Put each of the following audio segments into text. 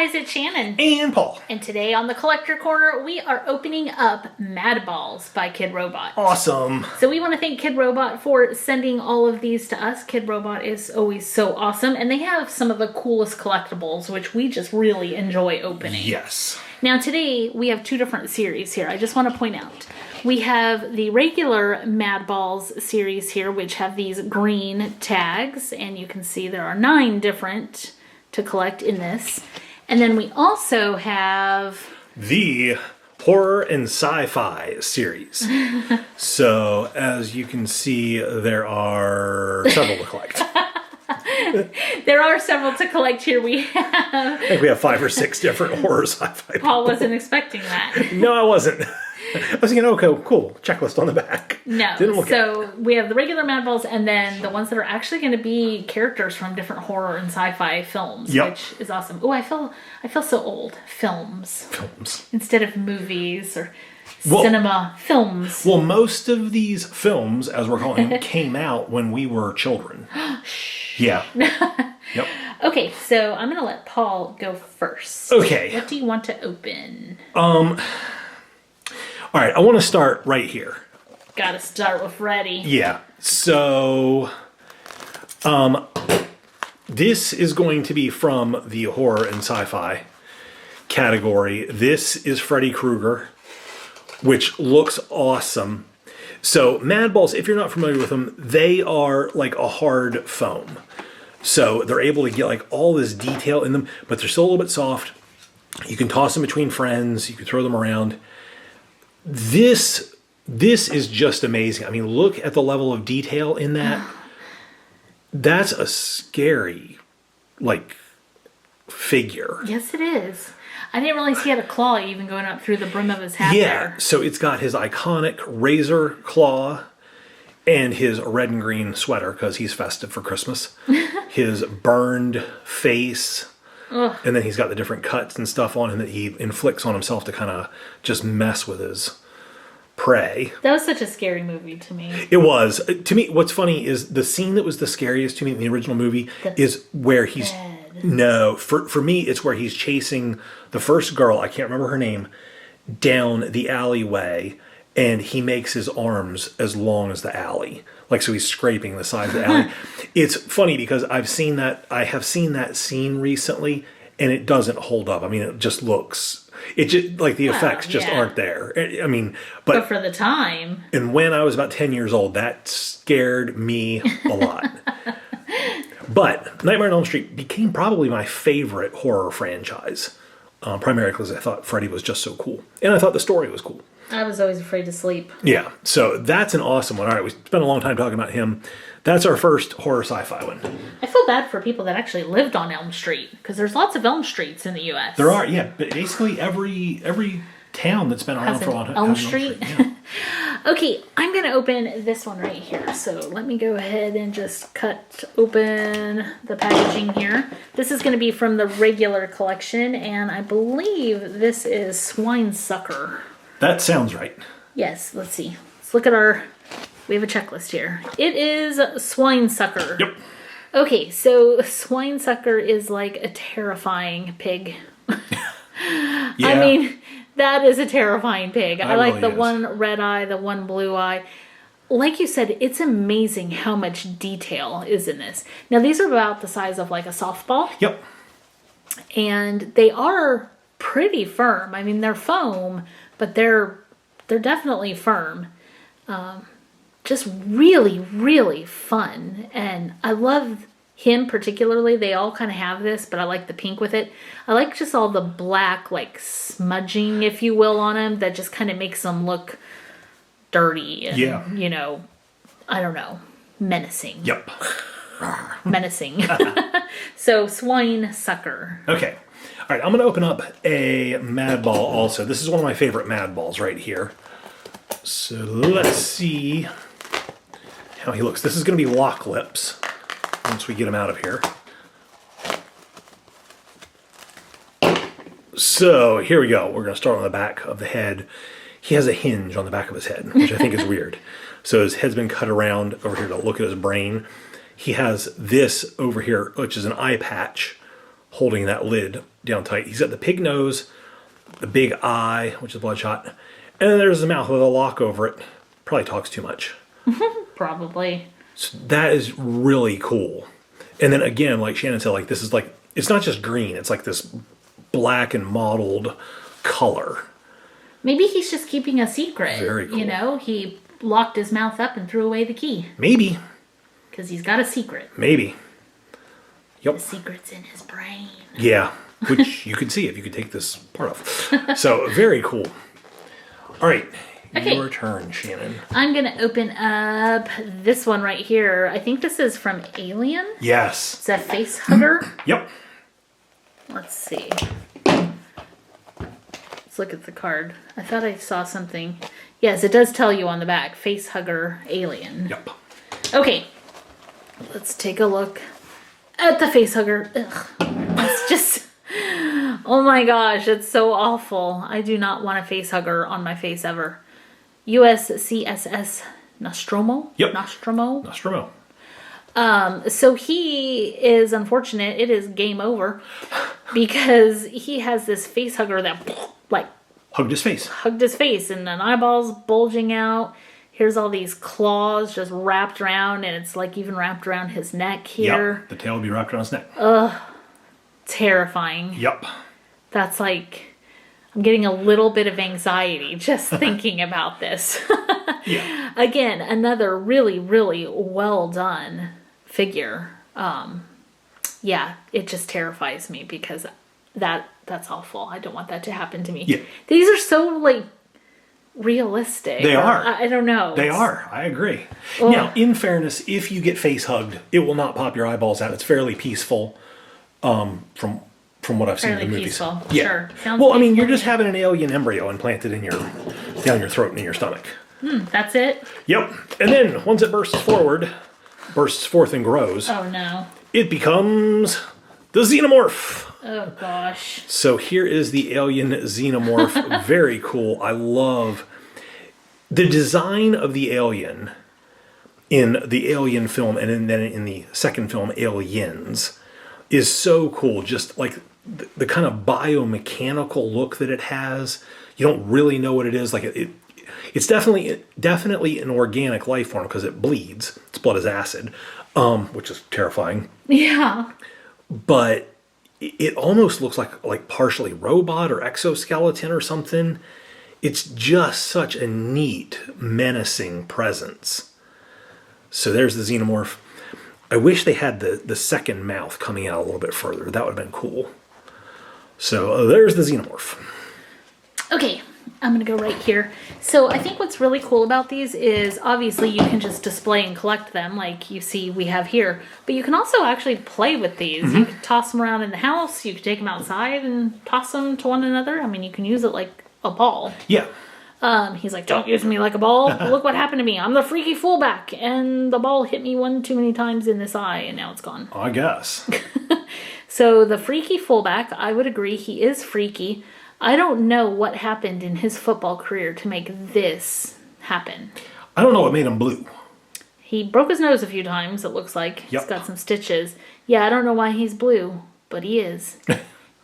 guys, it's Shannon. And Paul. And today on the Collector Corner, we are opening up Madballs by Kidrobot. Awesome. So we want to thank Kidrobot for sending all of these to us. Kidrobot is always so awesome. And they have some of the coolest collectibles, which we just really enjoy opening. Yes. Now today, we have two different series here. I just want to point out. We have the regular Madballs series here, which have these green tags. And you can see there are 9 different to collect in this. And then we also have the horror and sci-fi series. So as you can see, there are several to collect. There are several to collect here. I think we have 5 or 6 different horror sci-fi. Paul wasn't expecting that. No, I wasn't. I was thinking, okay, cool, checklist on the back. No. Didn't look so we have the regular Madballs and then the ones that are actually going to be characters from different horror and sci-fi films, which is awesome. Oh, I feel so old. Films instead of movies or cinema. Films. Well, most of these films, as we're calling them, came out when we were children. Yeah. Yep. Okay, so I'm going to let Paul go first. Okay. What do you want to open? All right, I want to start right here. Gotta start with Freddy. Yeah. So, this is going to be from the horror and sci-fi category. This is Freddy Krueger, which looks awesome. So, Madballs, if you're not familiar with them, they are like a hard foam. So, they're able to get like all this detail in them, but they're still a little bit soft. You can toss them between friends. You can throw them around. This is just amazing. I mean, look at the level of detail in that. That's a scary, like, figure. Yes, it is. I didn't realize he had a claw even going up through the brim of his hat there. So it's got his iconic razor claw and his red and green sweater because he's festive for Christmas. His burned face. Ugh. And then he's got the different cuts and stuff on him that he inflicts on himself to kind of just mess with his prey. That was such a scary movie to me. It was. To me, what's funny is the scene that was the scariest to me in the original movie is where he's... Bed. No, for me, it's where he's chasing the first girl, I can't remember her name, down the alleyway, and he makes his arms as long as the alley. Like, so he's scraping the side of the alley. It's funny because I have seen that scene recently, and it doesn't hold up. I mean, it just looks... It just, like, the effects just aren't there. I mean, but for the time... And when I was about 10 years old, that scared me a lot. But Nightmare on Elm Street became probably my favorite horror franchise. Primarily because I thought Freddy was just so cool. And I thought the story was cool. I was always afraid to sleep. Yeah, so that's an awesome one. All right, we spent a long time talking about him. That's our first horror sci-fi one. I feel bad for people that actually lived on Elm Street, because there's lots of Elm Streets in the U.S. There are, yeah. But basically every town that's been around for a long time. Elm Street? Yeah. Okay, I'm going to open this one right here. So let me go ahead and just cut open the packaging here. This is going to be from the regular collection, and I believe this is Swine Sucker. That sounds right. Yes, let's see. Let's look at we have a checklist here. It is Swine Sucker. Yep. Okay, so Swine Sucker is like a terrifying pig. Yeah. I mean, that is a terrifying pig. I like really the one red eye, the one blue eye. Like you said, it's amazing how much detail is in this. Now, these are about the size of like a softball. Yep. And they are pretty firm. I mean, they're foam, but they're definitely firm. Just really, really fun. And I love him particularly. They all kind of have this, but I like the pink with it. I like just all the black, like smudging, if you will, on him that just kind of makes them look dirty and, you know, I don't know, menacing. Yep. Menacing. So, Swine Sucker. Okay. All right, I'm going to open up a Madball also. This is one of my favorite Madballs right here. So let's see how he looks. This is going to be lock lips once we get him out of here. So here we go. We're going to start on the back of the head. He has a hinge on the back of his head, which I think is weird. So his head's been cut around over here to look at his brain. He has this over here, which is an eye patch holding that lid down tight. He's got the pig nose, the big eye, which is bloodshot, and then there's the mouth with a lock over it. Probably talks too much. Probably. So that is really cool. And then again, like Shannon said, like this is like, it's not just green, it's like this black and mottled color. Maybe he's just keeping a secret. Very cool. You know, he locked his mouth up and threw away the key. Maybe. Because he's got a secret. Maybe. Yep. The secret's in his brain. Yeah, which you could see if you could take this part off. So, very cool. All right. Okay. Your turn, Shannon. I'm going to open up this one right here. I think this is from Alien. Yes. It's a face hugger. Yep. Let's see. Let's look at the card. I thought I saw something. Yes, it does tell you on the back. Face hugger alien. Yep. Okay. Let's take a look at the face hugger. Ugh. It's just... Oh my gosh, it's so awful. I do not want a face hugger on my face ever. USCSS Nostromo? Yep. Nostromo? Nostromo. So he is unfortunate. It is game over because he has this face hugger that like Hugged his face. hugged his face and an eyeballs bulging out. Here's all these claws just wrapped around, and it's like even wrapped around his neck here. Yep. The tail will be wrapped around his neck. Terrifying. Yep. That's like, I'm getting a little bit of anxiety just thinking about this. Yeah. Again, another really, really well done figure. Yeah, it just terrifies me because that's awful. I don't want that to happen to me. Yeah. These are so like realistic. They are. I don't know. They are. I agree. Ugh. Now, in fairness, if you get face hugged, it will not pop your eyeballs out. It's fairly peaceful. From what I've seen in the Fairly movies. peaceful. Yeah. Sure. Sounds Well, I mean, peaceful. you're just having an alien embryo implanted in down your throat and in your stomach. That's it? Yep. And then once it bursts forth and grows, Oh no. it becomes the Xenomorph. Oh gosh. So here is the alien Xenomorph. Very cool. I love the design of the alien in the Alien film and then in the second film, Aliens, is so cool. Just like the kind of biomechanical look that it has. You don't really know what it is. Like it's definitely an organic life form because it bleeds. Its blood is acid, which is terrifying. Yeah. But it almost looks like partially robot or exoskeleton or something. It's just such a neat, menacing presence. So there's the Xenomorph. I wish they had the second mouth coming out a little bit further. That would have been cool. So there's the Xenomorph. Okay, I'm going to go right here. So I think what's really cool about these is obviously you can just display and collect them like you see we have here. But you can also actually play with these. Mm-hmm. You can toss them around in the house. You can take them outside and toss them to one another. I mean, you can use it like a ball. Yeah. He's like, don't use me like a ball. Look what happened to me. I'm the freaky fullback. And the ball hit me one too many times in this eye, and now it's gone. I guess. So the freaky fullback, I would agree, he is freaky. I don't know what happened in his football career to make this happen. I don't know what made him blue. He broke his nose a few times, it looks like. Yep. He's got some stitches. Yeah, I don't know why he's blue, but he is.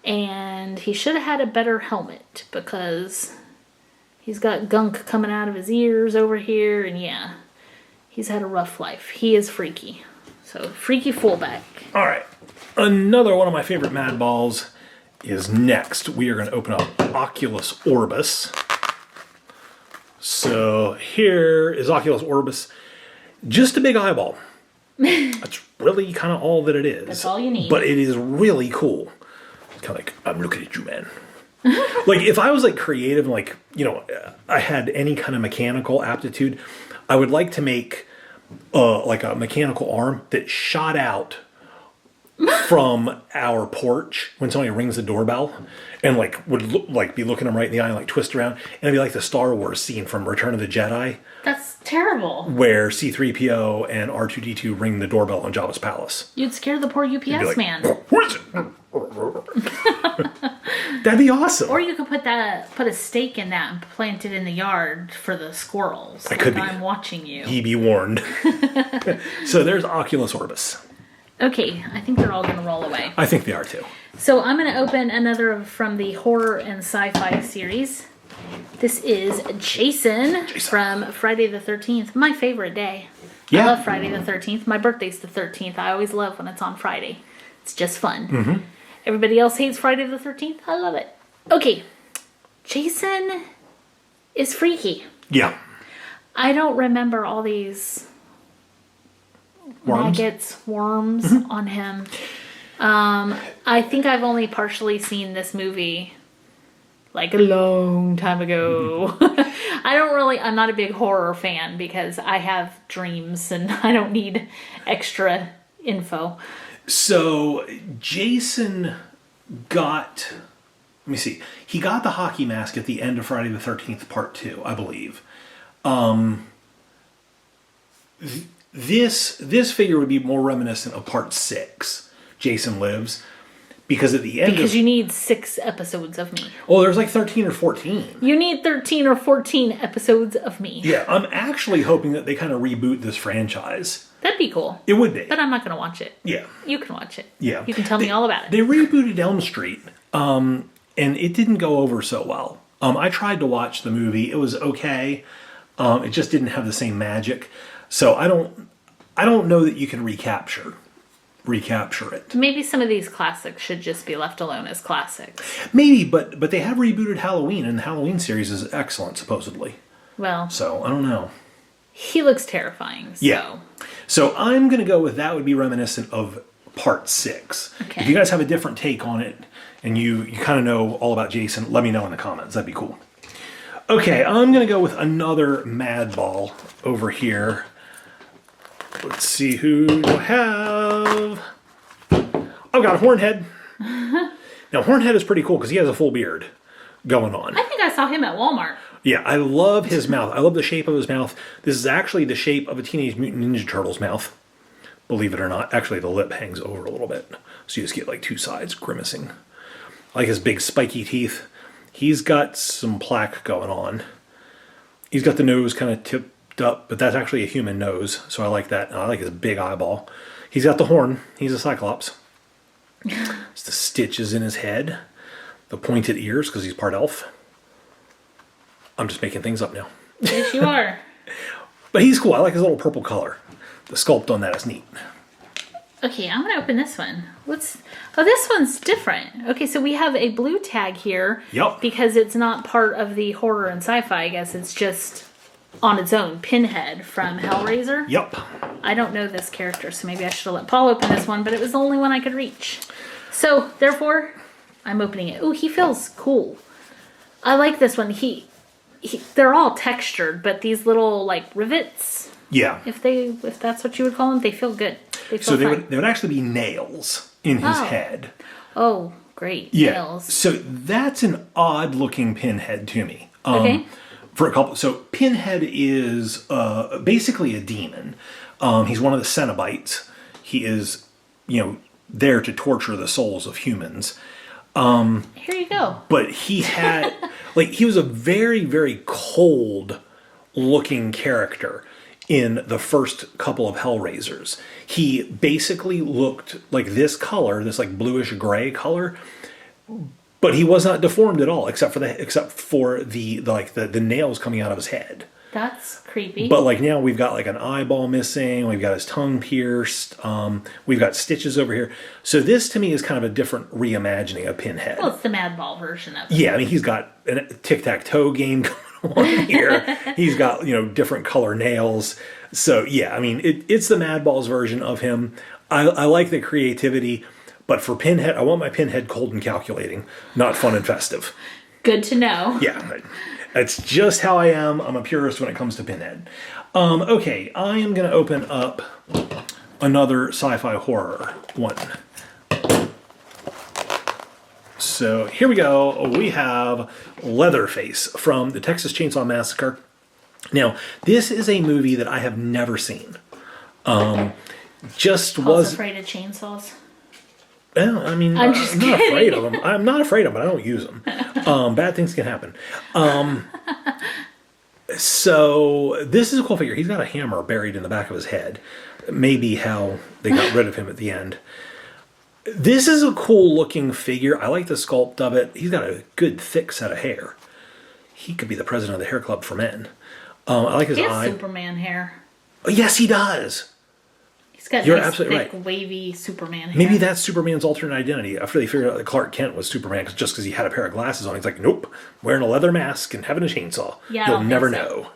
And he should have had a better helmet because he's got gunk coming out of his ears over here. And yeah, he's had a rough life. He is freaky. So, freaky fullback. All right. Another one of my favorite Madballs is next. We are going to open up Oculus Orbis. So here is Oculus Orbis. Just a big eyeball. That's really kind of all that it is. That's all you need. But it is really cool. It's kind of like, I'm looking at you, man. Like if I was like creative and like, I had any kind of mechanical aptitude, I would like to make like a mechanical arm that shot out from our porch when somebody rings the doorbell and like would be looking them right in the eye and like twist around, and it'd be like the Star Wars scene from Return of the Jedi. That's terrible. Where C-3PO and R2-D2 ring the doorbell on Jabba's palace. You'd scare the poor UPS Like, man. What is it? That'd be awesome. Or you could put a stake in that and plant it in the yard for the squirrels. I could be. I'm watching you. Ye be warned. So there's Oculus Orbis. Okay, I think they're all going to roll away. I think they are too. So I'm going to open another from the horror and sci-fi series. This is Jason from Friday the 13th, my favorite day. Yeah. I love Friday the 13th. My birthday's the 13th. I always love when it's on Friday. It's just fun. Mm-hmm. Everybody else hates Friday the 13th. I love it. Okay. Jason is freaky. Yeah. I don't remember all these maggots, worms on him. I think I've only partially seen this movie like a long time ago. I'm not a big horror fan because I have dreams and I don't need extra info. So Jason got, let me see, he got the hockey mask at the end of Friday the 13th Part 2, I believe. This figure would be more reminiscent of Part 6, Jason Lives, because at the end Because you need 6 episodes of me. Oh, there's like 13 or 14. You need 13 or 14 episodes of me. Yeah, I'm actually hoping that they kind of reboot this franchise. That'd be cool. It would be. But I'm not going to watch it. Yeah. You can watch it. Yeah. You can tell me all about it. They rebooted Elm Street, and it didn't go over so well. I tried to watch the movie. It was okay. It just didn't have the same magic. So I don't know that you can recapture it. Maybe some of these classics should just be left alone as classics. Maybe, but they have rebooted Halloween, and the Halloween series is excellent, supposedly. Well, So I don't know. he looks terrifying. So. Yeah. So I'm going to go with that would be reminiscent of Part 6. Okay. If you guys have a different take on it, and you kind of know all about Jason, let me know in the comments. That'd be cool. Okay, I'm going to go with another Madball over here. Let's see who do I have. I've got a Hornhead. Now, Hornhead is pretty cool because he has a full beard going on. I think I saw him at Walmart. Yeah, I love his mouth. I love the shape of his mouth. This is actually the shape of a Teenage Mutant Ninja Turtle's mouth. Believe it or not. Actually, the lip hangs over a little bit. So you just get like two sides grimacing. I like his big spiky teeth. He's got some plaque going on. He's got the nose kind of tipped up, but that's actually a human nose. So I like that. And I like his big eyeball. He's got the horn. He's a Cyclops. It's the stitches in his head. The pointed ears because he's part elf. I'm just making things up now. Yes, you are. But he's cool. I like his little purple color. The sculpt on that is neat. Okay, I'm going to open this one. Oh, this one's different. Okay, so we have a blue tag here. Yep. Because it's not part of the horror and sci-fi, I guess. It's just on its own. Pinhead from Hellraiser. Yep. I don't know this character, so maybe I should have let Paul open this one, but it was the only one I could reach. So, therefore, I'm opening it. Ooh, he feels cool. I like this one. They're all textured, but these little, like, rivets, Yeah. if that's what you would call them, they feel good. They feel So they fun. would actually be nails in his head. Oh, great. Yeah. Nails. So that's an odd looking Pinhead to me. Okay. For a couple, so Pinhead is basically a demon. He's one of the Cenobites. He is, there to torture the souls of humans. Here you go. But he had, he was a very, very cold looking character in the first couple of Hellraisers. He basically looked like this color, this bluish gray color, but he was not deformed at all, except for the nails coming out of his head. That's creepy. But now we've got an eyeball missing, we've got his tongue pierced, we've got stitches over here. So this to me is kind of a different reimagining of Pinhead. Well, it's the Madball version of it. Yeah, I mean he's got a tic-tac-toe game going on here. He's got different color nails. So yeah, I mean it's the Madballs version of him. I like the creativity, but for Pinhead, I want my Pinhead cold and calculating, not fun and festive. Good to know. Yeah. That's just how I am. I'm a purist when it comes to Pinhead. Okay, I am going to open up another sci-fi horror one. So here we go. We have Leatherface from the Texas Chainsaw Massacre. Now, this is a movie that I have never seen. Paul's afraid of chainsaws. Well, I mean, I'm not afraid of them. I'm not afraid of them, but I don't use them. Bad things can happen. So this is a cool figure. He's got a hammer buried in the back of his head. maybe how they got rid of him at the end. This is a cool looking figure. I like the sculpt of it. He's got a good thick set of hair. He could be the president of the hair club for men. I like his eye. Superman hair. Oh, yes, he does. He's got You're nice, absolutely thick, right. wavy Superman hair. Maybe that's Superman's alternate identity. After they figured out that Clark Kent was Superman just because he had a pair of glasses on, he's like, nope, wearing a leather mask and having a chainsaw. Yeah, You'll never know.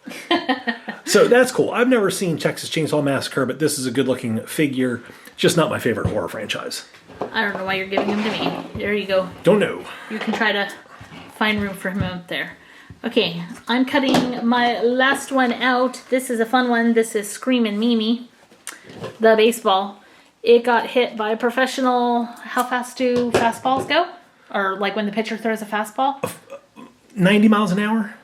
So that's cool. I've never seen Texas Chainsaw Massacre, but this is a good-looking figure. Just not my favorite horror franchise. I don't know why you're giving him to me. There you go. Don't know. You can try to find room for him out there. Okay, I'm cutting my last one out. This is a fun one. This is Screamin' Mimi, the baseball. It got hit by a professional. How fast do fastballs go? Or like when the pitcher throws a fastball? 90 miles an hour?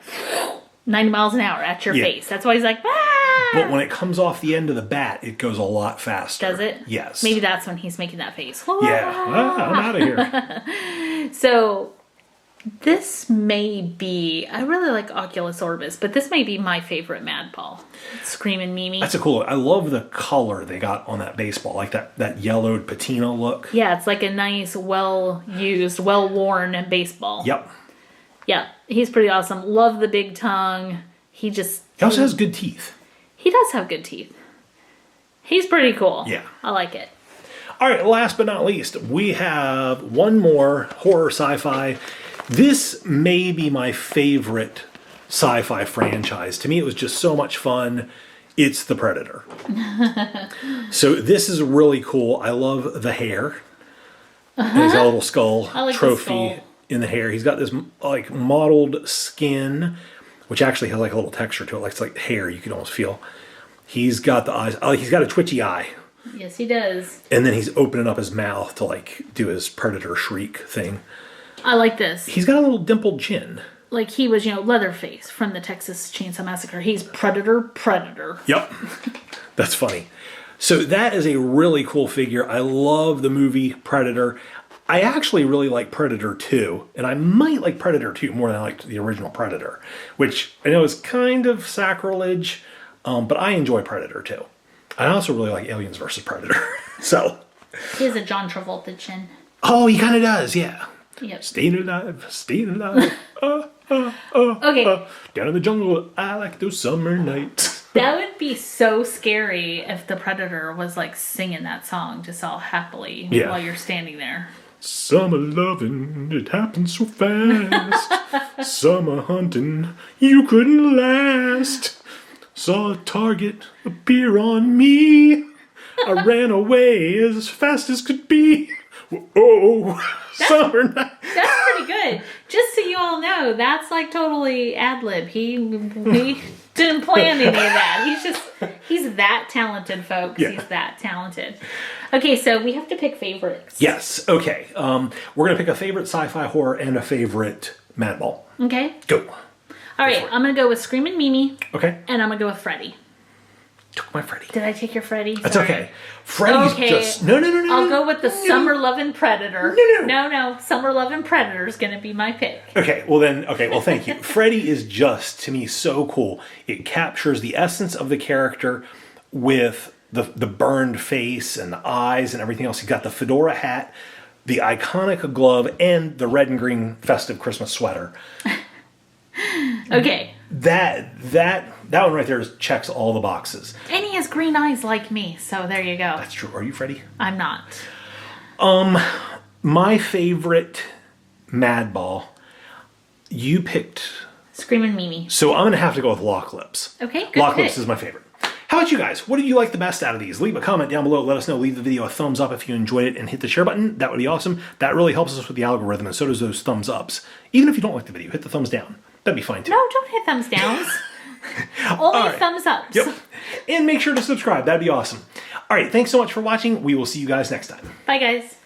90 miles an hour at your face. That's why he's like, ah! But when it comes off the end of the bat, it goes a lot faster. Does it? Yes. Maybe that's when he's making that face. Yeah. I'm out of here. So this may be, I really like Oculus Orbis, but this may be my favorite Madball. Screamin' Mimi. That's a cool look. I love the color they got on that baseball, like that yellowed patina look. Yeah, it's like a nice, well-used, well-worn baseball. Yep. Yeah, he's pretty awesome. Love the big tongue. He also has good teeth. He does have good teeth. He's pretty cool. Yeah. I like it. All right, last but not least, we have one more horror sci-fi. This may be my favorite sci-fi franchise. To me, it was just so much fun. It's The Predator. So this is really cool. I love the hair. And he's got a little skull like the trophy skull. in the hair. He's got this like mottled skin, which actually has like a little texture to it. Like it's like hair you can almost feel. He's got the eyes. Oh, he's got a twitchy eye. Yes, he does. And then he's opening up his mouth to like do his predator shriek thing. I like this. He's got a little dimpled chin. Like he was, Leatherface from the Texas Chainsaw Massacre. He's Predator. Yep. That's funny. So that is a really cool figure. I love the movie Predator. I actually really like Predator 2, and I might like Predator 2 more than I liked the original Predator, which I know is kind of sacrilege, but I enjoy Predator 2. I also really like Aliens vs. Predator. So. He has a John Travolta chin. Oh, he kind of does, yeah. Yep. Staying alive, staying alive. Okay. Down in the jungle, I like those summer nights. That would be so scary if the Predator was like singing that song just all happily while you're standing there. Summer loving, it happens so fast. Summer hunting, you couldn't last. Saw a target appear on me. I ran away as fast as could be. Oh, summer night. That's pretty good. Just so you all know, that's like totally ad-lib. He didn't plan any of that. He's that talented, folks. Yeah. He's that talented. Okay, so we have to pick favorites. Yes, okay. We're going to pick a favorite sci-fi horror and a favorite Madball. Okay. Go. All right, I'm going to go with Screamin' Mimi. Okay. And I'm going to go with Freddy. Took my Freddy. Did I take your Freddy? That's okay. Freddy's just... No. I'll go with the Summer Lovin' Predator. No. Summer Lovin' Predator is going to be my pick. Okay, well, thank you. Freddy is just, to me, so cool. It captures the essence of the character with the burned face and the eyes and everything else. He's got the fedora hat, the iconic glove, and the red and green festive Christmas sweater. Okay. That one right there checks all the boxes. And he has green eyes like me, so there you go. That's true. Are you Freddy? I'm not. My favorite Madball, you picked... Screamin' Mimi. So I'm going to have to go with Lock Lips. Okay, good Lock pick. Lips is my favorite. How about you guys? What did you like the best out of these? Leave a comment down below. Let us know. Leave the video a thumbs up if you enjoyed it and hit the share button. That would be awesome. That really helps us with the algorithm, and so does those thumbs ups. Even if you don't like the video, hit the thumbs down. That'd be fine too. No, don't hit thumbs downs. Only thumbs ups. Yep. And make sure to subscribe. That'd be awesome. All right. Thanks so much for watching. We will see you guys next time. Bye, guys.